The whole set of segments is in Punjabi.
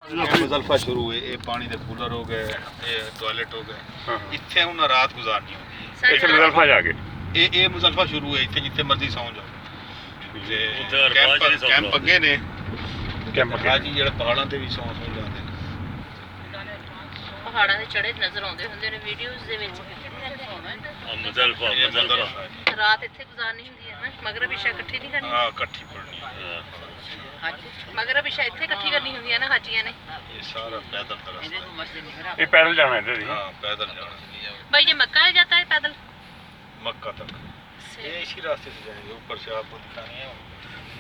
मुज़ल्फ़ा शुरू हुए, ये पानी दे कूलर हो गए, ये टॉयलेट हो गए, इत्थे उन्हें रात गुजारनी होगी। इत्थे मुज़ल्फ़ा जाके ये मुज़ल्फ़ा शुरू है, इत्थे जिथे मर्जी सौ जाओ। कैंप अगे ने, हाजी जेड़े पहाड़ां ते भी सौ जाते हैं। पहाड़ां ते चढ़े नज़र आउंदे हुंदे ने वीडियोज़ दे विच। मुज़ल्फ़ा रात इत्थे गुजारनी हुंदी है ना, मगरब इशा इकट्ठी नहीं करनी। हां, इकट्ठी पढ़नी है। मगरब इशा इत्थे इकट्ठी करनी हुंदी है ना हाजियां ने। ये सारा पैदल का रास्ता है। ये पैदल जाना है इधर ही। हां, पैदल जाना। भाई ये मक्का है जाता है पैदल मक्का तक ये इसी रास्ते से जाएंगे। ऊपर से आपको दिखानी है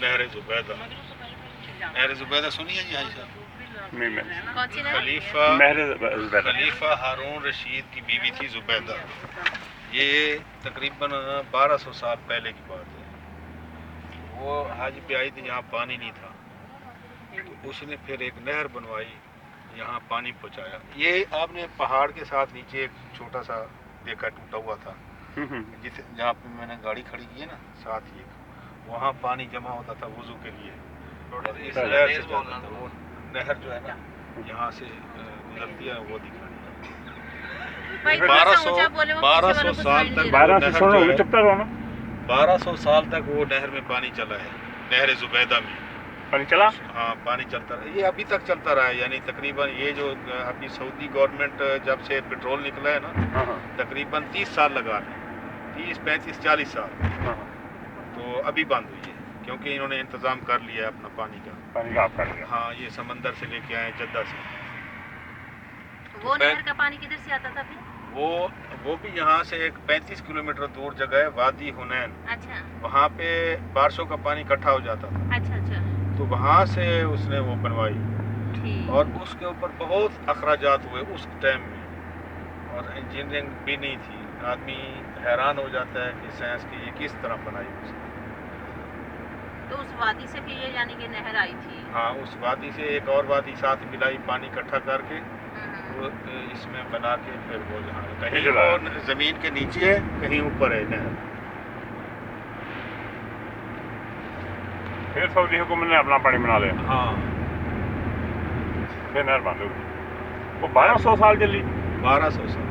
नहर ज़ुबैदा। नहर ज़ुबैदा सुनी है जी हाजी साहब? नहीं मैं कौन सी नहर? खलीफा हारून रशीद की बीवी थी ज़ुबैदा। ये तकरीबन 1200 साल पहले की बात है। वो हाजी पे आई थी, यहाँ पानी नहीं था, तो उसने फिर एक नहर बनवाई, यहाँ पानी पहुँचाया। ये आपने पहाड़ के साथ नीचे एक छोटा सा देखा टूटा हुआ था, जिसे जहाँ पे मैंने गाड़ी खड़ी की है ना, साथ ही वहाँ पानी जमा होता था वुज़ू के लिए, और इस नहर से जाता था। वो नहर जो है ना यहाँ से गुजरती है, वो दिखा भाई 1200 साल तक 1200 साल तक वो नहर में पानी चला है। नहर ज़ुबैदा में पानी चला। हाँ, पानी चलता रहा, ये अभी तक चलता रहा है। यानी तकरीबन ये जो अभी सऊदी गवर्नमेंट जब से पेट्रोल निकला है ना, तकरीबन 30 साल लगा है, 30, 35, 40 साल। तो अभी बंद हुई है क्योंकि इन्होंने इंतज़ाम कर लिया है अपना पानी का आप कर लिया। हाँ, ये समंदर से लेके आए, जद्दा से। वो नहर का पानी किधर से आता था फिर? वो भी यहाँ से एक 35 किलोमीटर दूर जगह है, वादी हुनैन। अच्छा। वहाँ पे बारिशों का पानी इकट्ठा हो जाता था। अच्छा। तो वहाँ से उसने वो बनवाई, ठीक। और उसके ऊपर बहुत अखराजात हुए उस टाइम में, और इंजीनियरिंग भी नहीं थी। आदमी हैरान हो जाता है कि साइंस की ये किस तरह बनाई उसने। तो उस वादी से फिर ये यानी कि नहर आई थी? हाँ, उस वादी से एक और वादी साथ मिलाई, पानी इकट्ठा करके वो इसमें बना के फिर वो यहाँ कहीं वो ज़मीन के नीचे है, कहीं ऊपर है नहर। फिर सऊदी हुकूमत ने अपना पानी बना लिया। हाँ, फिर नहर बंद हो गई। वो 1200 साल चली। 1200 साल।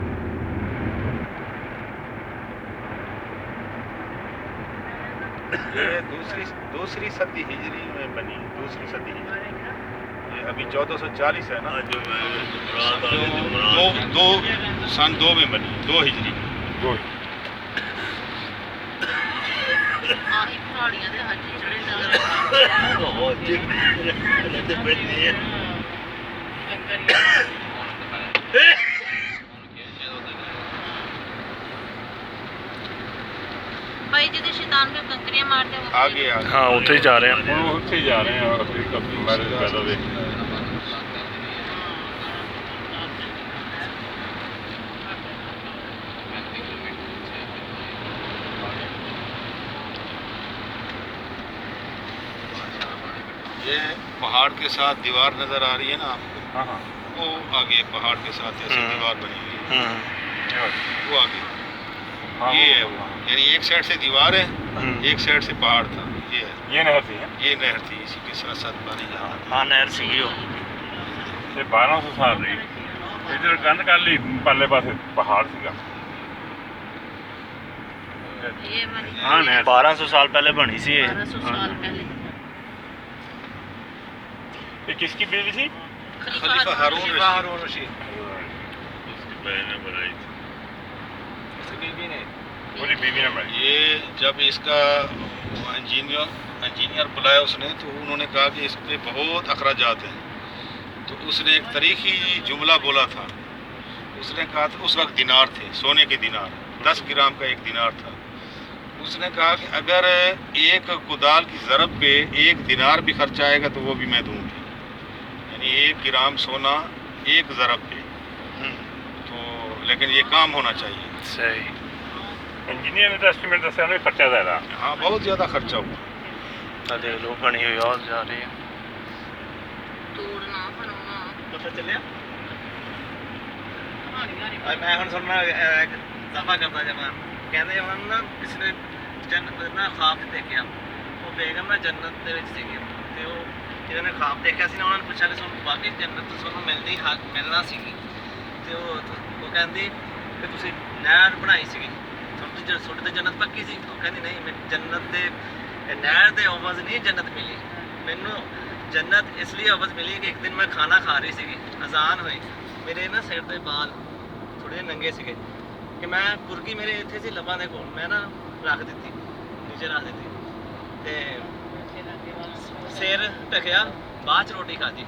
ये दूसरी सदी हिजरी में बनी, दूसरी सदी हिजरी। ये अभी 1440 है ना, सन 2 में बनी, 2 हिजरी। आही पहाड़ियां दे हाजी चढ़े नज़र भाई जी शैतान पे कंकरियां मारते हो आगे हाँ उत्थे ही जा रहे हैं। उत्थे ही जा रहे हैं। और पैदा देख ये पहाड़ के साथ दीवार नजर आ रही है ना आपको? हाँ। वो आगे पहाड़ के साथ ऐसी दीवार बनी हुई है, वो आगे ये है वो। यानी एक साइड से दीवार है, एक साइड से पहाड़ था। ये है, ये नहर थी। ये नहर थी, इसी के साथ साथ पानी जा रहा। हाँ नहर सी ये 1200 साल रही। इधर कंध कर ली, परले पासे पहाड़ सीगा। ये बनी। हाँ नहर 1200 साल पहले बनी सी। 1200 साल पहले। ये किसकी बीवी थी? खलीफा हारून रशीद। उसकी बहन ने बनाई थी, उसकी बीवी ने। पूरी बीवी ने बनाई। ये जब इसका इंजीनियर बुलाया उसने, तो उन्होंने कहा कि इस पे बहुत अखराजात हैं। तो उसने एक तारीखी जुमला बोला था। उसने कहा था, उस वक्त दिनार थे, सोने के दिनार, 10 ग्राम का एक दिनार था। उसने कहा कि अगर एक कुदाल की ज़रब पे 1 दिनार भी खर्च आएगा तो वो भी मैं दूँगी। यानी 1 ग्राम सोना 1 ज़रब पे। तो लेकिन ये काम होना चाहिए। सही। इंजीनियर ने तो एस्टीमेट दसा उन्हें खर्चा ज़्यादा। हाँ, बहुत ज़्यादा खर्चा हुआ। देख लो बनी हुई और जा रही है। तोड़ना बनाना पता चलिया मैं ਹੁਣ ਸੁਣਨਾ ਇੱਕ ਦਫਾ ਕਰਦਾ ਜਮਾ ਕਹਿੰਦੇ ਉਹਨਾਂ ਨੂੰ ਨਾ ਕਿਸੇ ਨੇ ਜੰਨਤ ਨਾ ਖਾਬ ਦੇਖਿਆ ਉਹ ਬੇਗਮ ਨਾ ਜੰਨਤ ਦੇ ਵਿੱਚ ਸੀਗੀ ਤੇ ਉਹ ਜਿਹਨਾਂ ਨੇ ਖਾਬ ਦੇਖਿਆ ਸੀ ਨਾ ਉਹਨਾਂ ਨੇ ਪੁੱਛਿਆ ਕਿ ਤੁਹਾਨੂੰ ਵਾਕਈ ਜੰਨਤ ਤੁਹਾਨੂੰ ਮਿਲਣਾ ਸੀਗੀ ਤੇ ਉਹ ਕਹਿੰਦੀ ਕਿ ਤੁਸੀਂ ਨਹਿਰ ਬਣਾਈ ਸੀਗੀ ਤੁਹਾਡੇ ਤੇ ਜੰਨਤ ਪੱਕੀ ਸੀ। ਉਹ ਕਹਿੰਦੀ ਨਹੀਂ, ਮੈਨੂੰ ਜੰਨਤ ਦੇ ਨਹਿਰ ਦੇ ਆਵਾਜ਼ ਨਹੀਂ ਜੰਨਤ ਮਿਲੀ, ਮੈਨੂੰ ਜੰਨਤ ਇਸ ਲਈ ਆਵਾਜ਼ ਮਿਲੀ ਕਿ ਇੱਕ ਦਿਨ ਮੈਂ ਖਾਣਾ ਖਾ ਰਹੀ ਸੀਗੀ, ਅਜ਼ਾਨ ਹੋਈ, ਮੇਰੇ ਨਾ ਸਿਰ ਦੇ ਬਾਲ ਥੋੜ੍ਹੇ ਜਿਹੇ ਨੰਗੇ ਸੀਗੇ ਕਿ ਮੈਂ ਕੁਰਕੀ ਮੇਰੇ ਇੱਥੇ ਸੀ ਲੱਭਾਂ ਦੇ ਕੋਲ, ਮੈਂ ਨਾ ਰੱਖ ਦਿੱਤੀ, ਨੀਚੇ ਰੱਖ ਦਿੱਤੀ ਤੇ ਸਿਰ ਢਕਿਆ, ਬਾਅਦ 'ਚ ਰੋਟੀ ਖਾਧੀ।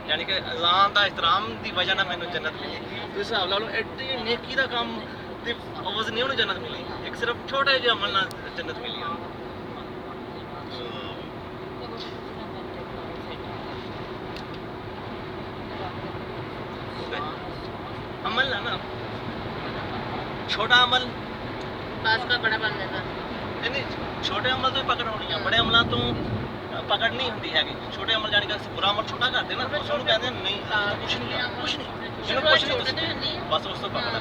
ਯਾਨੀ ਕਿ ਅਜ਼ਾਨ ਦਾ ਇhtਰਾਮ ਦੀ ਵਜ੍ਹਾ ਨਾਲ ਮੈਨੂੰ ਜੰਨਤ ਮਿਲੀ। ਤੁਸੀਂ ਹਿਸਾਬ ਲਾ ਲਓ ਐਡੀ ਨੇਕੀ ਦਾ ਕੰਮ ਦੀ ਆਵਾਜ਼ ਨਹੀਂ ਉਹਨੂੰ ਜੰਨਤ ਮਿਲੀ, ਇੱਕ ਸਿਰਫ ਛੋਟੇ ਜਿਹੇ ਅਮਲ ਨਾਲ ਜੰਨਤ ਮਿਲੀ ਉਹਨੂੰ। अमल है ना, छोटा अमल पास का बड़ा बन जाता। नहीं छोटे अमल तो पकड़ होनी है, बड़े अमलों तो पकड़ नहीं होती हैगी। छोटे अमल जाने का बुरा अमल छोटा करते ना, उस ਨੂੰ ਕਹਿੰਦੇ ਨਹੀਂ ਕੁਛ ਨਹੀਂ ਇਹਨੂੰ ਕੁਛ ਨਹੀਂ, ਬਸ ਉਸ ਤੋਂ ਪਕੜ।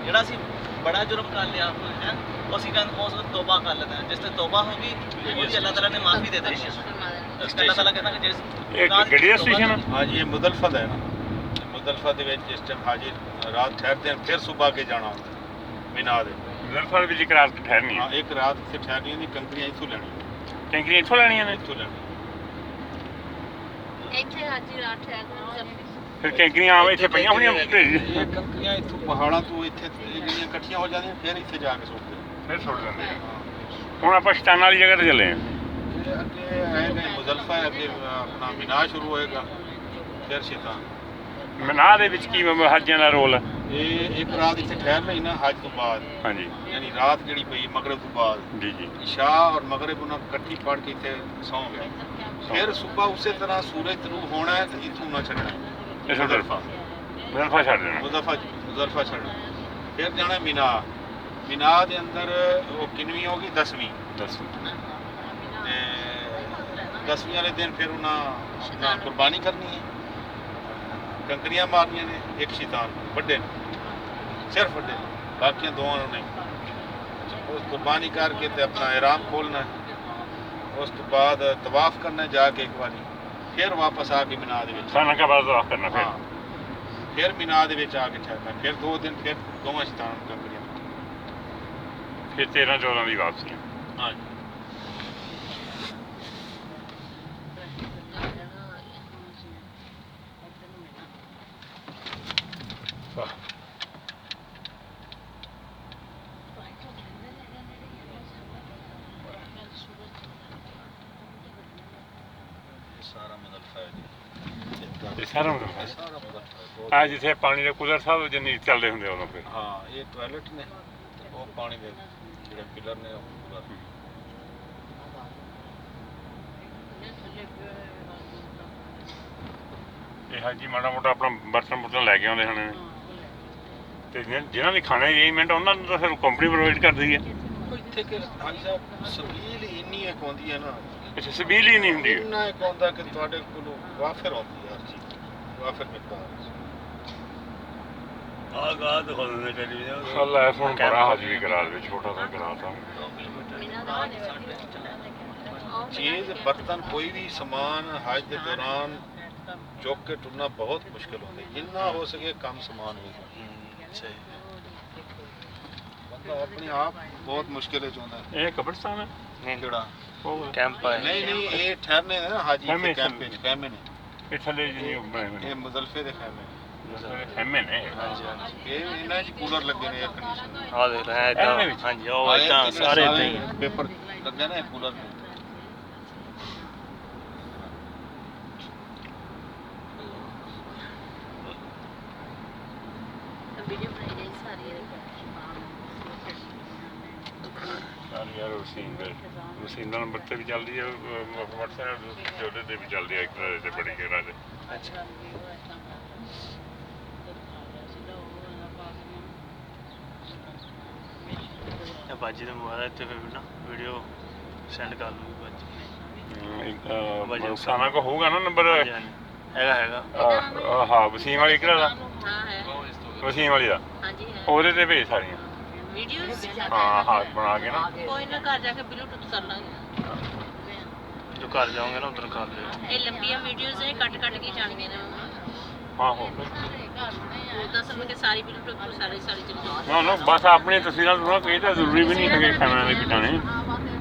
ਜਿਹੜਾ ਅਸੀਂ ਬੜਾ ਜੁਰਮ ਕਰ ਲਿਆ ਹੈ ਅਸੀਂ ਕਹਿੰਦੇ ਉਸ ਤੋਬਾ ਕਰ ਲੈਂਦੇ ਹਾਂ, ਜਿਸ ਤੇ ਤੋਬਾ ਹੋਗੀ ਉਹਦੀ ਅੱਲਾਹ ਤਾਲਾ ਨੇ ਮਾਫੀ ਦੇ ਦੇਣੀ ਹੈ। ਅੱਲਾਹ ਤਾਲਾ ਕਹਿੰਦਾ ਕਿ ਜਿਸ ਗੱਡੀ ਦਾ ਸਟੇਸ਼ਨ हाँ जी, ये मुदलफा है ना, मुदलफा ਦੇ ਵਿੱਚ ਜਿਸ ਟਾਈਮ ਹਾਜੀ ਰਾਤ ਠਹਿਰਦੇ ਹਨ ਫਿਰ ਸਵੇਰ ਕੇ ਜਾਣਾ ਹੁੰਦਾ ਮੀਨਾ ਦੇ। ਜ਼ਲਫਾ ਵਿੱਚ ਇੱਕ ਰਾਤ ਠਹਿਰਨੀ ਹਾਂ, ਹੈ। ਇੱਕ ਰਾਤ ਇੱਥੇ ਠਹਿਰਨੀ ਹੁੰਦੀ, ਕੰਕਰੀਆਂ ਇੱਥੋਂ ਲੈਣੀਆਂ, ਟੈਂਕਰੀਆਂ ਇੱਥੋਂ ਲੈਣੀਆਂ ਨੇ। ਇੱਥੋਂ ਲੈਣੀਆਂ। ਇੱਥੇ ਹਾਜੀ ਰਾਤ ਠਹਿਰ ਫਿਰ ਟੈਂਕਰੀਆਂ ਇੱਥੇ ਪਈਆਂ ਹੋਣੀਆਂ ਢੇਰੀ ਇਹ ਕੰਕਰੀਆਂ ਇੱਥੋਂ ਪਹਾੜਾਂ ਤੋਂ ਇੱਥੇ ਜਿਹੜੀਆਂ ਇਕੱਠੀਆਂ ਹੋ ਜਾਂਦੀਆਂ ਫਿਰ ਇੱਥੇ ਜਾ ਕੇ ਸੁੱਟਦੇ ਫਿਰ ਸੁੱਟ ਦਿੰਦੇ ਆ। ਹੁਣ ਆਪਾਂ ਸ਼ਤਾਨ ਵਾਲੀ ਜਗ੍ਹਾ ਤੇ ਚੱਲੇ ਹਾਂ। ਤੇ ਅੱਗੇ ਹੈਗਾ ਮੁਜ਼ਲਫਾ ਹੈ, ਅੱਗੇ ਆਪਣਾ ਮੀਨਾ ਸ਼ੁਰੂ ਹੋਏਗਾ, ਫਿਰ ਸ਼ੈਤਾਨ। ਮਨਾਹ ਦੇ ਵਿੱਚ ਕੀ ਹਾਜੀਆਂ ਦਾ ਰੋਲ ਹੈ? ਇਹ ਇੱਕ ਰਾਤ ਇੱਥੇ ਠਹਿਰ ਲਈ ਨਾ ਹਜ ਤੋਂ ਬਾਅਦ, ਹਾਂਜੀ ਯਾਨੀ ਰਾਤ ਜਿਹੜੀ ਪਈ ਮਗਰਬ ਤੋਂ ਬਾਅਦ, ਜੀ ਜੀ। ਇਸ਼ਾ ਔਰ ਮਗਰਬ ਉਹਨਾਂ ਇਕੱਠੀ ਪੜ੍ਹ ਕੇ ਇੱਥੇ ਸੌਂ ਗਏ। ਫਿਰ ਸਵੇਰ ਉਸੇ ਤਰ੍ਹਾਂ ਸੂਰਜ ਤਲੂ ਹੋਣਾ ਹੈ ਤੇ ਇੱਥੋਂ ਨਾ ਛੱਡਣਾ ਇਹ ਮੁਜ਼ਲਫਾ ਛੱਡ ਦੇਣਾ। ਮੁਜ਼ਲਫਾ ਛੱਡਣਾ, ਫਿਰ ਜਾਣਾ ਮੀਨਾ। ਮੀਨਾ ਦੇ ਅੰਦਰ ਉਹ ਕਿੰਨਵੀਂ ਹੋ ਗਈ? 10ਵੀਂ। ਦੱਸੋ। ਤੇ 10ਵੀਂ ਵਾਲੇ ਦਿਨ ਫਿਰ ਉਹਨਾਂ ਆਪਣਾ ਕੁਰਬਾਨੀ ਕਰਨੀ ਹੈ, ਕੰਕਰੀਆਂ ਮਾਰਨੀਆਂ ਨੇ। ਇੱਕ ਸ਼ੈਤਾਨ ਵੱਡੇ ਨੇ, ਸਿਰਫ ਵੱਡੇ, ਬਾਕੀਆਂ ਦੋਵਾਂ ਨੂੰ ਨਹੀਂ। ਉਸ ਕੁਰਬਾਨੀ ਕਰਕੇ ਤੇ ਆਪਣਾ ਇਰਾਮ ਖੋਲਣਾ, ਉਸ ਤੋਂ ਬਾਅਦ ਤਵਾਫ ਕਰਨਾ ਜਾ ਕੇ ਇੱਕ ਵਾਰੀ, ਫਿਰ ਵਾਪਸ ਆ ਕੇ ਮੀਨਾ ਦੇ ਵਿੱਚ ਸਾਨਾ ਕਾ ਬਾਜ਼ਾਰ ਕਰਨਾ ਫਿਰ। ਹਾਂ, ਫਿਰ ਮੀਨਾ ਦੇ ਵਿੱਚ ਆ ਕੇ ਠਹਿਰਨਾ, ਫਿਰ 2 ਦਿਨ ਫਿਰ ਦੋਵਾਂ ਸ਼ੈਤਾਨਾਂ ਨੂੰ ਕੰਕਰੀਆਂ। ਫਿਰ 13-14 ਦੀ ਵਾਪਸੀ। ਹਾਂ ਸਾਰਾ ਮੁਜ਼ਲਫਾ ਹੈ ਜੀ, ਇਹ ਸਾਰਾ ਮੁਜ਼ਲਫਾ। ਸਾਰਾ ਮੁਜ਼ਲਫਾ। ਆ ਜਿੱਥੇ ਪਾਣੀ ਦੇ ਕੁਦਰ ਸਾਹਿਬ ਜਿੰਨੀ ਚੱਲਦੇ ਹੁੰਦੇ ਉਦੋਂ ਫਿਰ। ਹਾਂ, ਇਹ ਟਾਇਲਟ ਨੇ ਤੇ ਉਹ ਪਾਣੀ ਦੇ ਜਿਹੜੇ ਪਿਲਰ ਨੇ ਉਹ ਪੂਰਾ। ਇਹ ਹਾਜੀ ਮਾੜਾ ਮੋਟਾ ਆਪਣਾ ਬਰਤਨ ਲੈ ਕੇ ਆਉਂਦੇ ਹਨ, ਤੇ ਜਿਹਨਾਂ ਦੀ ਖਾਣੇ ਦੀ ਅਰੇਂਜਮੈਂਟ ਉਹਨਾਂ ਨੂੰ ਤਾਂ ਫਿਰ ਕੰਪਨੀ ਪ੍ਰੋਵਾਈਡ ਕਰਦੀ ਹੈ। ਇੱਥੇ ਕਿ ਹਾਂਜੀ ਸਾਹਿਬ ਸਬੀਲ ਇੰਨੀ ਇੱਕ ਆਉਂਦੀ ਹੈ ਨਾ, ਅੱਛਾ, ਸਬੀਲ ਹੀ ਨਹੀਂ ਹੁੰਦੀ। ਇੰਨਾ ਇੱਕ ਆਉਂਦਾ ਕਿ ਤੁਹਾਡੇ ਕੋਲੋਂ ਵਾਫਰ ਆਉਂਦੀ ਹੈ ਹਰ ਚੀਜ਼, ਵਾਫਰ ਮਿਲਦਾ। ਆਗਾ ਦਿਖਾ ਦਿੰਦੇ ਟੈਲੀਵਿਜ਼ਨ। ਅੱਲਾ ਫੋਨ ਬੜਾ ਹਾਜ਼ਰੀ ਕਰਾ ਦੇ, ਛੋਟਾ ਜਿਹਾ ਕਰਾ ਤਾ। ਚੀਜ਼ ਬਰਤਨ ਕੋਈ ਵੀ ਸਮਾਨ ਹਜ ਦੇ ਦੌਰਾਨ ਚੁੱਕ ਕੇ ਟੁਰਨਾ ਬਹੁਤ ਮੁਸ਼ਕਿਲ ਹੁੰਦਾ, ਜਿੰਨਾ ਹੋ ਸਕੇ ਕਮ ਸਮਾਨ ਹੋਵੇ। ਬੰਦਾ ਆਪਣੇ ਆਪ ਬਹੁਤ ਮੁਸ਼ਕਿਲ ਚ ਹੁੰਦਾ। ਇਹ ਕਬਰਸਤਾਨ ਹੈ ਜਿਹੜਾ ਕੈਂਪ ਹੈ। ਨਹੀਂ ਇਹ ਠਹਿਰਨੇ ਨੇ ਨਾ ਹਾਜੀ ਖੈਮੇ, ਕੈਂਪ ਵਿੱਚ ਖੈਮੇ ਨੇ, ਇਹ ਥੱਲੇ ਜਿਹੀ ਬਣੇ ਹੋਏ ਇਹ ਮੁਜ਼ਲਫੇ ਦੇ ਖੈਮੇ ਨੇ। ਖੈਮੇ ਨੇ। ਹਾਂਜੀ ਹਾਂਜੀ, ਇਹ ਇਹਨਾਂ 'ਚ ਕੂਲਰ ਲੱਗੇ ਨੇ, 에ਅਰ ਕੰਡੀਸ਼ਨ। ਆ ਦੇਖ ਲੈ ਇਹਦੇ ਇਦਾਂ। ਵਿੱਚ? ਹਾਂਜੀ ਉਹ ਇਦਾਂ ਸਾਰੇ ਇਦਾਂ ਹੀ ਆ। ਪੇਪਰ ਲੱਗੇ ਨੇ ਕੂਲਰ ਨੇ। ਵੀਡੀਓ ਬਣਾਈ ਜਾਈ ਸਾਰੀ ਯਾਰ ਵਸੀਨ ਦਾ ਨੰਬਰ ਤੇ ਵੀ ਚੱਲਦੀ ਹੈ, WhatsApp ਉਹਦੇ ਤੇ ਵੀ ਚੱਲਦੀ ਹੈ, ਇੱਕ ਤੇ ਬੜੀ ਗੇਰਾ ਦੇ। ਅੱਛਾ ਇਹ ਬਾਜੀ ਦੇ ਮੋਬਾਈਲ ਤੇ ਫਿਰ ਨਾ ਵੀਡੀਓ ਸੈਂਡ ਕਰ ਲੂਗੀ ਬਾਜੀ। ਸਾਨਾ ਕੋ ਹੋਊਗਾ ਨਾ ਨੰਬਰ? ਹੈਗਾ। ਹਾਂ, ਵਸੀਮ ਵਾਲੀ ਕਿਹੜਾ ਦਾ? ਹਾਂ ਹੈ ਵਸੀਮ ਵਾਲੀ ਦਾ, ਹਾਂਜੀ ਹੈ ਉਹਦੇ ਤੇ ਭੇਜ ਸਾਰੀਆਂ। ਵੀਡੀਓਜ਼। ਹਾਂ, ਹਾਥ ਬਣਾ ਕੇ ਨਾ। ਕੋਈ ਨਾ ਘਰ ਜਾ ਕੇ ਬਲੂਟੁੱਥ ਕਰ ਲਾਂਗੇ। ਜੋ ਘਰ ਜਾਓਗੇ ਨਾ ਉਧਰ ਕਰ ਲਿਓ। ਇਹ ਲੰਬੀਆਂ ਵੀਡੀਓਜ਼ ਇਹ ਕੱਟ ਕੇ ਜਾਣੀਆਂ ਨੇ ਆਹੋ ਉਹ ਤਾਂ ਸਮਝ ਕੇ ਸਾਰੀ ਬਿਲਕੁਲ ਸਾਰੀ ਚੀਜ਼ ਨਾ ਬਸ ਆਪਣੀ ਤਸਵੀਰਾਂ ਤੋਂ ਕੋਈ ਤਾਂ ਜ਼ਰੂਰੀ ਵੀ ਨਹੀਂ ਹੈਗੇ ਖੈਮਿਆਂ ਦੇ ਬਿਟਾਣੇ।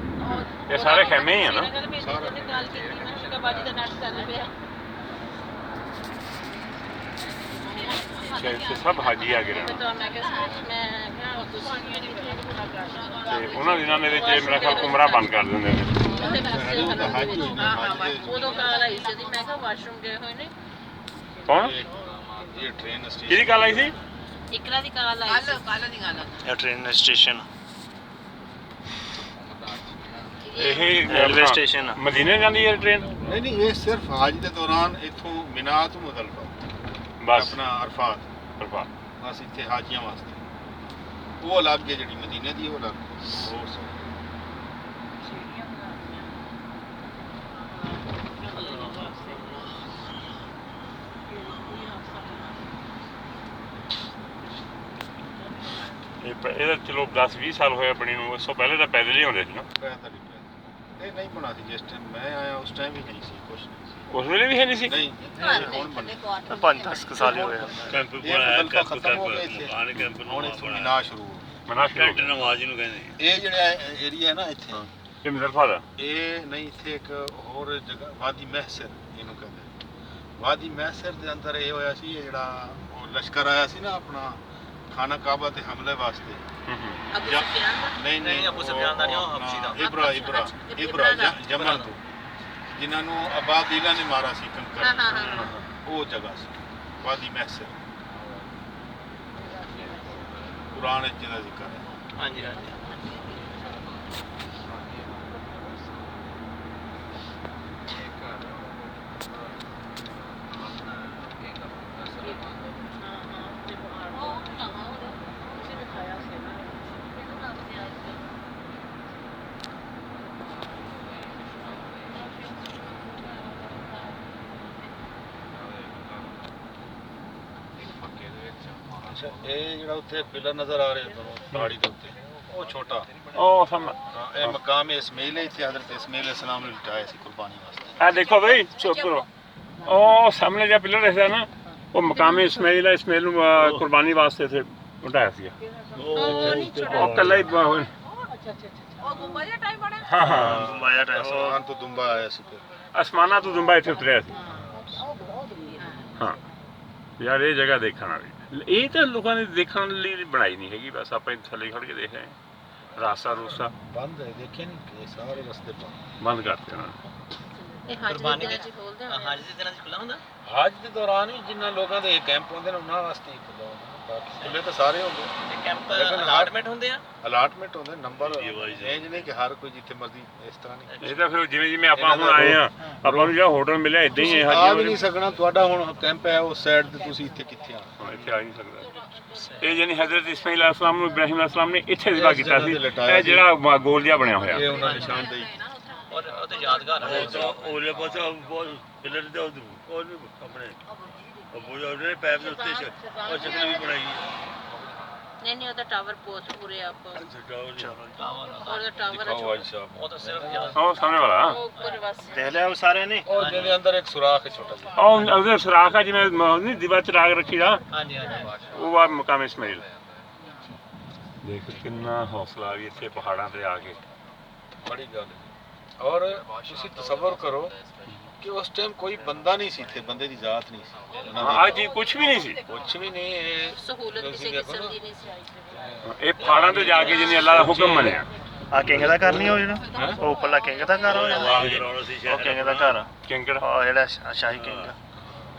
ਇਹ ਸਾਰੇ ਖੈਮੇ ਹੀ ਆ ਨਾ। ਗੱਲ ਕੀਤੀ ਮੈਂ ਕਿਹਾ ਬਾਜੀ ਦਾ ਨਾਟਕ ਕਰ ਪਿਆ ਇੱਥੇ ਸਭ ਹਾਜੀ ਆ ਗਏ ਨੇ ਤਾਂ ਮੈਂ ਕਿਹਾ ਤੁਸੀਂ ਤੇ ਉਹਨਾਂ ਦਿਨਾਂ ਦੇ ਵਿੱਚ ਮੇਰਾ ਖਿਆਲ ਕੁਮਰਾ ਬੰਦ ਕਰ ਦਿੰਦੇ ਨੇ। ਉਦੋਂ ਕਾਲ ਆਈ ਸੀ ਮੈਂ ਕਿਹਾ ਵਾਸ਼ਰੂਮ ਗਏ ਹੋਏ ਨੇ। ਕੌਣ? ਇਹ ਟ੍ਰੇਨ ਸਟੇਸ਼ਨ ਕਿਹਦੀ ਗੱਲ ਆਈ ਸੀ? ਇਕਰਾ ਦੀ ਕਾਲ ਆਈ ਸੀ ਕੱਲ ਦੀ ਗੱਲ ਇਹ ਟ੍ਰੇਨ ਸਟੇਸ਼ਨ ਇਹ ਰੇਲਵੇ ਸਟੇਸ਼ਨ ਮਦੀਨੇ ਜਾਂਦੀ ਹੈ ਟ੍ਰੇਨ? ਨਹੀਂ ਇਹ ਸਿਰਫ ਹਾਜ ਦੇ ਦੌਰਾਨ ਇੱਥੋਂ ਮਿਨਾ ਤੋਂ ਮੁਜ਼ਲਫਾ ਬਸ ਆਪਣਾ ਅਰਫਾਤ ਬਰਬਾਦ। ਬਸ ਇੱਥੇ ਹਾਜੀਆਂ ਵਾਸਤੇ ਉਹ ਅਲੱਗ ਹੈ ਜਿਹੜੀ ਮਦੀਨੇ ਦੀ ਉਹ ਅਲੱਗ ਹੋਰ ਸਭ ਇਹਦਾ ਚਲੋ 10-20 ਸਾਲ ਹੋਇਆ ਬਣੀ ਨੂੰ। ਉਸ ਤੋਂ ਪਹਿਲੇ ਤਾਂ ਪੈਦਲ ਹੀ ਹੁੰਦੇ ਸੀ ਨਾ। ਪੈਦਲ ਹੀ ਪੈਦਲ। ਇਹ ਨਹੀਂ ਬਣਾ ਸੀ ਜਿਸ ਟਾਈਮ ਮੈਂ ਆਇਆ ਉਸ ਟਾਈਮ ਵੀ ਨਹੀਂ ਸੀ ਕੁਛ ਨਹੀਂ ਸੀ ਉਸ ਵੇਲੇ ਵੀ ਹੈ ਨਹੀਂ ਸੀ। ਨਹੀਂ ਇਹ ਹੁਣ ਬਣਿਆ 5-10 ਸਾਲ ਹੀ ਹੋਏ। ਕੈਂਪ ਇਹ ਬਣਾਇਆ ਮੁਜ਼ੱਲਫਾ ਕੈਂਪ ਖਤਮ ਹੋ ਗਿਆ ਇੱਥੇ। ਮਕਾਨ ਕੈਂਪ ਹੁਣ ਇੱਥੋਂ ਮਿਨਾ ਸ਼ੁਰੂ ਹੋ ਮਨਾ ਕੈਂਟ ਨਵਾਜ਼ ਨੂੰ ਕਹਿੰਦੇ ਇਹ ਜਿਹੜਾ ਏਰੀਆ ਹੈ ਨਾ ਇੱਥੇ ਇਹ ਮੁਜ਼ੱਲਫਾ ਦਾ ਇਹ ਨਹੀਂ ਇੱਥੇ ਇੱਕ ਹੋਰ ਜਗ੍ਹਾ ਵਾਦੀ ਮਹਿਸਰ ਇਹਨੂੰ ਕਹਿੰਦੇ ਵਾਦੀ ਮਹਿਸਰ ਦੇ ਅੰਦਰ ਇਹ ਹੋਇਆ ਸੀ ਇਹ ਜਿਹੜਾ ਉਹ ਲਸ਼ਕਰ ਆਇਆ ਸੀ ਨਾ ਆਪਣਾ ਖਾਨਾ ਕਾਬਾ ਤੇ ਹਮਲੇ ਵਾਸਤੇ ਅਬੂ ਸੁਫਿਆਨ ਦਾ ਨਹੀਂ ਨਹੀਂ, ਅਬੂ ਸੁਫਿਆਨ ਦਾ ਨਹੀਂ, ਉਹ ਹਬਸ਼ੀ ਦਾ। ਇਬਰਾ ਜਮਨ ਤੋਂ ਜਿਨ੍ਹਾਂ ਨੂੰ ਅਬਾਦੀਲਾ ਨੇ ਮਾਰਾ ਸੀ ਕੰਕਰ ਹਾਂ ਉਹ ਜਗ੍ਹਾ ਸੀ ਵਾਦੀ ਮਹਿਸਰ ਕੁਰਾਨ ਵਿੱਚ ਜਿਹਦਾ ਜ਼ਿਕਰ ਹੈ ਹਾਂਜੀ ਹਾਂਜੀ ਅੱਛਾ ਇਹ ਜਿਹੜਾ ਉੱਥੇ ਪਿਲਰ ਨਜ਼ਰ ਆ ਰਿਹਾ ਤੁਹਾਨੂੰ ਪਹਾੜੀ ਦੇ ਉੱਤੇ ਉਹ ਛੋਟਾ ਉਹ ਸਮ ਇਹ ਮਕਾਮ ਇਸਮਾਈਲ ਹੈ ਇੱਥੇ ਹਜ਼ਰਤ ਇਸਮਾਈਲ ਇਸਲਾਮ ਨੇ ਲਟਾਇਆ ਸੀ ਕੁਰਬਾਨੀ ਵਾਸਤੇ ਆ ਦੇਖੋ ਬਈ ਚੁੱਪ ਕਰੋ। ਉਹ ਸਾਹਮਣੇ ਜਿਹੜਾ ਪਿਲਰ ਦਿਖਦਾ ਨਾ ਉਹ ਮਕਾਮੇ ਇਸਮਾਈਲ ਹੈ। ਇਸਮਾਈਲ ਨੂੰ ਕੁਰਬਾਨੀ ਵਾਸਤੇ ਇੱਥੇ ਉਠਾਇਆ ਸੀ। ਉਹ ਕੱਲਾ ਹੀ ਉਹ ਗੁੰਬਾ ਜਿਹਾ ਟਾਈਮ ਬਣਿਆ ਹਾਂ ਹਾਂ ਮਾਇਆ ਟਾਈਮ ਆਸਮਾਨ ਤੋਂ ਦੁੰਬਾ ਆਇਆ ਸੀ ਫਿਰ ਅਸਮਾਨਾਂ ਤੋਂ ਦੁੰਬਾ ਇੱਥੇ ਉਤਰਿਆ ਸੀ। ਹਾਂ ਯਾਰ ਇਹ ਜਗ੍ਹਾ ਦੇਖਣ ਵਾਲੀ। ਇਹ ਤਾਂ ਲੋਕਾਂ ਨੇ ਦੇਖਣ ਲਈ ਬਣਾਈ ਨਹੀਂ ਹੈਗੀ। ਬਸ ਆਪਾਂ ਇੱਥੇ ਥੱਲੇ ਖੜ ਕੇ ਦੇਖ ਰਹੇ ਹਾਂ। ਰਾਸਤਾ ਰੂਸਾ ਬੰਦ ਹੈ ਦੇਖਿਆ ਨਹੀਂ ਕਿ ਸਾਰੇ ਰਸਤੇ ਬੰਦ ਕਰਤੇ ਉਹਨਾਂ ਨੇ। ਇਹ ਹੱਜ ਦੇ ਦਿਨਾਂ ਚ ਖੋਲਦੇ ਹਾਂ ਹੁੰਦੇ ਅੱਜ ਦੇ ਦਿਨਾਂ 'ਚ ਖੁੱਲ੍ਹਾ ਹੁੰਦਾ ਹਾਜ ਦੇ ਦੌਰਾਨ ਵੀ ਜਿੰਨਾ ਲੋਕਾਂ ਦੇ ਕੈਂਪ ਹੁੰਦੇ ਨੇ ਉਹਨਾਂ ਵਾਸਤੇ ਹੀ ਖੁੱਲ੍ਹਾ ਹੁੰਦਾ ਬਾਕੀ ਖੁੱਲੇ ਤਾਂ ਸਾਰੇ ਹੁੰਦੇ ਇਹ ਕੈਂਪ ਲੇਕਿਨ ਅਲਾਟਮੈਂਟ ਹੁੰਦੇ ਆ ਅਲਾਟਮੈਂਟ ਹੁੰਦੇ ਨੰਬਰ ਇੰਜ ਨਹੀਂ ਕਿ ਹਰ ਕੋਈ ਜਿੱਥੇ ਮਰਜ਼ੀ ਇਸ ਤਰ੍ਹਾਂ ਨਹੀਂ ਇਹ ਤਾਂ ਫਿਰ ਜਿਵੇਂ ਜਿਵੇਂ ਆਪਾਂ ਹੁਣ ਆਏ ਆ ਆਪਾਂ ਨੂੰ ਜਿਹੜਾ ਹੋਟਲ ਮਿਲਿਆ ਇਦਾਂ ਹੀ ਹੈ। ਆ ਵੀ ਨਹੀਂ ਸਕਣਾ ਤੁਹਾਡਾ ਹੁਣ ਕੈਂਪ ਹੈ ਉਸ ਸਾਈਡ ਤੇ ਤੁਸੀਂ ਇੱਥੇ ਕਿੱਥੇ ਆ ਹਾਂ, ਇੱਥੇ ਆ ਨਹੀਂ ਸਕਦਾ। ਇਹ ਜਾਨੀ ਹਜ਼ਰਤ ਇਸਮਾਈਲ ਅਲੈਹਿਸਲਾਮ ਨੂੰ ਇਬਰਾਹੀਮ ਅਲੈਹਿਸਲਾਮ ਨੇ ਇੱਥੇ ਜ਼ਿਬਾ ਕੀਤਾ ਸੀ। ਇਹ ਜਿਹੜਾ ਗੋਲ ਜਿਹਾ ਬਣਿਆ ਹੋਇਆ ਇਹ ਉਹਨਾਂ ਨਿਸ਼ਾਨਦੇਹੀ ਔਰ ਉਹ ਤੇ ਯਾਦਗਾਰ ਹੈ ਉਹਦੇ ਪਾਸੇ ਬਹੁਤ ਪਿਲਰ ਦੇ ਉਹ ਆਪਣੇ ਉਹ ਜਿਹੜੇ ਪੈਪ ਦੇ ਉੱਤੇ ਉਹ ਸ਼ਕਲ ਵੀ ਬਣਾਈ ਨਹੀਂ ਉਹਦਾ ਟਾਵਰ ਬਹੁਤ ਪੂਰੇ ਆਪ ਹੈ ਉਹਦਾ ਟਾਵਰ ਦਿਖਾਓ ਅੱਜ ਸਾਹਿਬ ਉਹ ਤਾਂ ਸਿਰਫ ਯਾਦ ਉਹ ਸਾਹਮਣੇ ਵਾਲਾ ਉਹ ਉੱਪਰ ਬਸ ਦੇਖ ਲਿਆ ਸਾਰਿਆਂ ਨੇ। ਔਰ ਜਿਹਦੇ ਅੰਦਰ ਇੱਕ ਸੁਰਾਖ ਹੈ ਛੋਟਾ ਜਿਹਾ ਉਹ ਉਹਦੇ ਸੁਰਾਖ ਆ ਜਿਵੇਂ ਨਹੀਂ ਦੀਵਾ ਚ ਰਾਗ ਰੱਖੀ ਦਾ ਹਾਂਜੀ ਹਾਂਜੀ ਉਹ ਆ ਮਕਾਮ ਇਸਮਾਈਲ। ਦੇਖ ਕਿੰਨਾ ਹੌਸਲਾ ਵੀ ਇੱਥੇ ਪਹਾੜਾਂ ਤੇ ਆ ਕੇ। ਬੜੀ ਗੱਲ ਹੈ ਔਰ ਤੁਸੀਂ ਤਸੱਵਰ ਕਰੋ ਕਿ ਉਸ ਟਾਈਮ ਕੋਈ ਬੰਦਾ ਨਹੀਂ ਸੀ ਇੱਥੇ ਬੰਦੇ ਦੀ ਜ਼ਾਤ ਨਹੀਂ ਸੀ ਹਾਂ ਜੀ ਕੁਝ ਵੀ ਨਹੀਂ ਸੀ। ਕੁਛ ਵੀ ਨਹੀਂ ਇਹ ਸਹੂਲਤ ਕਿਸੇ ਤੁਸੀਂ ਦੇਖੋ ਕਿਸਮ ਨਾ, ਦੀ ਨਹੀਂ ਸੀ ਆਈ ਇਹ ਪਹਾੜਾਂ ਤੇ ਜਾ ਕੇ ਜਿਹਨੇ ਅੱਲਾ ਦਾ ਹੁਕਮ ਮੰਨਿਆ। ਆ ਕਿੰਗ ਦਾ ਘਰ ਨਹੀਂ ਹੋ ਜਿਹੜਾ ਉਹ ਉੱਪਰਲਾ ਕਿੰਗ ਦਾ ਘਰ ਹੋ ਜਾਂਦਾ। ਕਰਾਉਣਾ ਸੀ ਉਹ ਕਿੰਗ ਦਾ ਘਰ ਕਿੰਗੜ ਆ ਜਿਹੜਾ ਸ਼ਾਹੀ ਕਿੰਗ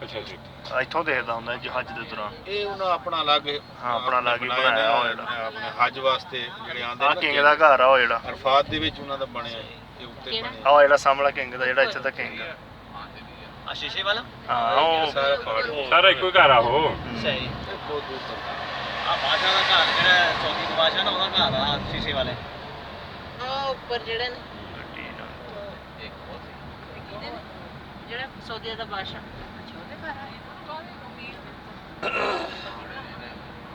ਅੱਛਾ ਜੀ ਇੱਥੋਂ ਦੇਖਦਾ ਹੁੰਦਾ ਜਹਾਜ਼ ਦੇ ਦੌਰਾਨ। ਇਹ ਉਹਨਾਂ ਆਪਣਾ ਅਲੱਗ ਹਾਂ, ਆਪਣਾ ਅਲੱਗ ਹੀ ਬਣਾਇਆ ਹੋਇਆ ਜਿਹੜਾ। ਆਪਣੇ ਹੱਜ ਵਾਸਤੇ ਜਿਹੜੇ ਆਂਦੇ ਆ ਕਿੰਗ ਦਾ ਘਰ ਆ ਉਹ ਜਿਹੜਾ ਅਰਫਾਤ ਦੇ ਵਿੱਚ ਉਹਨਾਂ ਦਾ ਬਣਿਆ ਇਹ ਉੱਤੇ ਕਿਹੜਾ? ਬਣਿਆ ਆ ਜਿਹੜਾ ਸਾਹਮਣਾ ਕਿੰਗ ਦਾ ਜਿਹੜਾ ਇੱਥੇ ਦਾ ਕਿੰਗ ਆ ਸ਼ੀਸ਼ੇ ਵਾਲਾ ਹਾਂ ਉਹ ਸਾਰਾ ਪਹਾੜ ਸਾਰਾ ਇੱਕੋ ਹੀ ਘਰ ਆ ਉਹ। ਸਹੀ ਬਹੁਤ ਦੂਰ ਤੱਕ ਆ ਬਾਦਸ਼ਾਹ ਦਾ ਘਰ ਜਿਹੜਾ ਸੌਦੀ ਦਾ ਬਾਦਸ਼ਾਹ ਨਾ ਉਹਦਾ ਘਰ ਆ ਸ਼ੀਸ਼ੇ ਵਾਲੇ ਉਹ ਉੱਪਰ ਜਿਹੜੇ ਨੇ ਜਿਹੜਾ ਸੌਦੀ ਦਾ ਬਾਦਸ਼ਾਹ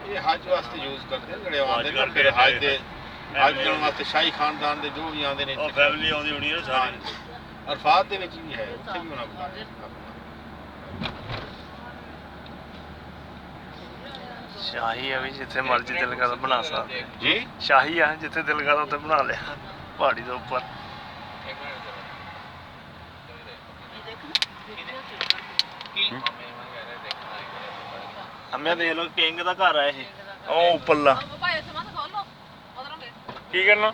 ਇਹ ਹੱਜ ਵਾਸਤੇ ਯੂਜ਼ ਕਰਦੇ ਨੇ ਜਿਹੜੇ ਆਉਂਦੇ ਨੇ ਫਿਰ ਹੱਜ ਦੇ ਹੱਜ ਕਰਨ ਵਾਸਤੇ ਸ਼ਾਹੀ ਖਾਨਦਾਨ ਦੇ ਜੋ ਵੀ ਆਉਂਦੇ ਨੇ ਉਹ ਫੈਮਿਲੀ ਆਉਂਦੀ ਹੋਣੀ ਹੈ ਸਾਰੀ ਅਰਫਾਤ ਦੇ ਵਿੱਚ ਵੀ ਹੈ, ਉੱਥੇ ਵੀ ਉਹਨਾਂ ਬਣਾਇਆ। ਸ਼ਾਹੀ ਆ ਵੀ ਜਿੱਥੇ ਮਰਜ਼ੀ ਦਿਲ ਕਰਦਾ ਬਣਾ ਸਕਦਾ। ਜੀ ਸ਼ਾਹੀ ਆ ਜਿੱਥੇ ਦਿਲ ਕਰਦਾ ਉੱਥੇ ਬਣਾ ਲਿਆ ਪਹਾੜੀ ਦੇ ਉੱਪਰ। ਹਮੇ ਦੇਖ ਲਓ ਕਿੰਗ ਦਾ ਘਰ ਆ ਇਹ। ਉਹ ਉੱਪਰਲਾ ਕੀ ਕਰਨਾ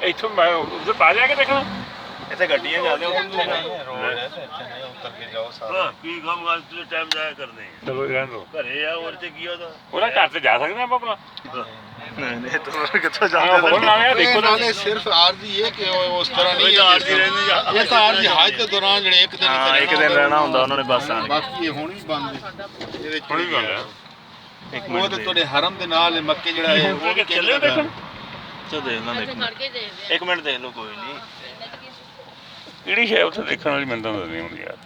ਇੱਥੋਂ ਮੈਂ ਉੱਧਰ ਪਾ ਜਾ ਕੇ ਦੇਖਣਾ। ਇੱਥੇ ਗੱਡੀਆਂ ਜਾਂਦੀਆਂ ਰੋਡ ਹੈ ਤੇ ਇੱਥੇ ਨਹੀਂ ਉਤਰ ਕੇ ਜਾਓ ਸਾਰਾ। ਹਾਂ ਕੀ ਕੰਮ ਅੱਜ ਤੇ ਟਾਈਮ ਜਾਇਆ ਕਰਦੇ ਆ। ਚਲੋ ਰਹਿਣ ਦੋ, ਘਰੇ ਆ ਹੋਰ ਤੇ ਕੀ ਉਹਦਾ ਉਹਨਾਂ ਘਰ ਤੇ ਜਾ ਸਕਦੇ ਆਪਾਂ ਆਪਣਾ। ਨਹੀਂ ਤਾਂ ਕਿੱਥੋਂ ਹਾਂ ਜਾਂਦੇ ਹੋਰ ਨਾਲੇ ਦੇਖੋ ਤਾਂ ਨਾਲੇ ਸਿਰਫ ਆਰਜ਼ੀ ਇਹ ਕਿ ਉਹ ਉਸ ਤਰ੍ਹਾਂ ਨਹੀਂ ਉਹ ਤਾਂ ਆਰਜ਼ੀ ਰਹਿੰਦੇ ਆ। ਇਹ ਤਾਂ ਆਰਜ਼ੀ ਹਜ ਦੇ ਦੌਰਾਨ ਜਿਹੜੇ ਇੱਕ ਦਿਨ ਹਾਂ ਇੱਕ ਦਿਨ ਰਹਿਣਾ ਹੁੰਦਾ ਉਹਨਾਂ ਨੇ ਬਸ ਆਣ ਕੇ। ਬਾਕੀ ਇਹ ਹੁਣ ਵੀ ਬੰਦ ਹੈ ਇਹਦੇ ਚ ਹੁਣ ਵੀ ਬੰਦ ਹੈ। ਇੱਕ ਉਹ ਮਿੰਟ ਤੇ ਦੇ ਤੁਹਾਡੇ ਹਰਮ ਦੇ ਨਾਲ ਮੱਕੇ ਜਿਹੜਾ ਹੈ ਉਹ ਵੀ ਚੱਲੇ ਦੇਖਣ। ਚੋ ਦੇਖ ਲਾਂ ਇੱਕ ਮਿੰਟ ਦੇਖ ਲਓ ਕੋਈ ਨਹੀਂ। ਕਿਹੜੀ ਸ਼ੈ ਉੱਥੇ ਦੇਖਣ ਵਾਲੀ ਮੈਨੂੰ ਤਾਂ ਨਹੀਂ ਹੁੰਦੀ ਯਾਰ।